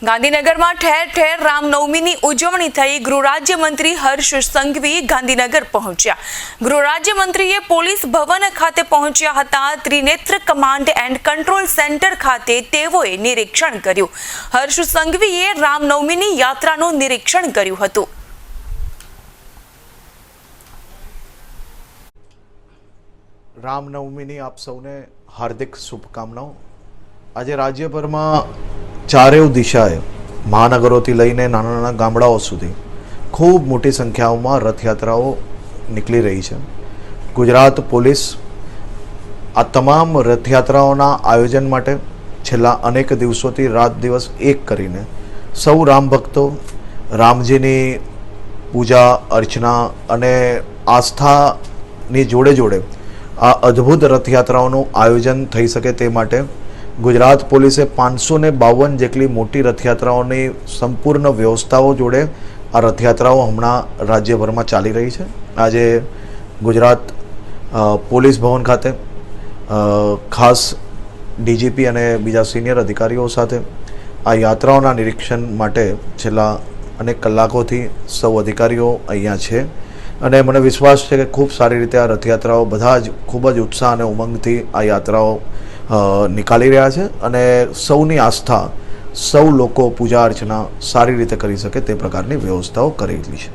ગાંધીનગરમાં ઠેર ઠેર રામનવમીની ઉજવણી થઈ। ગૃહ રાજ્યમંત્રી હર્ષ સંઘવી ગાંધીનગર પહોંચ્યા। ગૃહ રાજ્યમંત્રીએ પોલીસ ભવન ખાતે પહોંચ્યા હતા। Trinetra command and control centre ખાતે તેઓએ નિરીક્ષણ કર્યું। હર્ષ સંઘવીએ રામનવમીની યાત્રાનું નિરીક્ષણ કર્યું હતું। રામનવમીની આપ સૌને હાર્દિક શુભકામનાઓ। આજે રાજ્યભરમાં ચારેય દિશાએ મહાનગરોથી લઈને નાના નાના ગામડાઓ સુધી ખૂબ મોટી સંખ્યાઓમાં રથયાત્રાઓ નીકળી રહી છે। ગુજરાત પોલીસ આ તમામ રથયાત્રાઓના આયોજન માટે છેલ્લા અનેક દિવસોથી રાત દિવસ એક કરીને સૌ રામ ભક્તો રામજીની પૂજા અર્ચના અને આસ્થાની જોડે જોડે આ અદ્ભુત રથયાત્રાઓનું આયોજન થઈ શકે તે માટે ગુજરાત પોલીસે 552 જેટલી મોટી રથયાત્રાઓની સંપૂર્ણ વ્યવસ્થાઓ જોડે આ રથયાત્રાઓ હમણાં રાજ્યભરમાં ચાલી રહી છે। આજે ગુજરાત પોલીસ ભવન ખાતે ખાસ ડીજીપી અને બીજા સિનિયર અધિકારીઓ સાથે આ યાત્રાઓના નિરીક્ષણ માટે છેલ્લા અનેક કલાકોથી સૌ અધિકારીઓ અહીંયા છે અને મને વિશ્વાસ છે કે ખૂબ સારી રીતે આ રથયાત્રાઓ બધા જ ખૂબ જ ઉત્સાહ અને ઉમંગથી આ યાત્રાઓ નિકાલી રહ્યા છે અને સૌની આસ્થા સૌ લોકો પૂજા અર્ચના સારી રીતે કરી શકે તે પ્રકારની વ્યવસ્થાઓ કરેલી છે।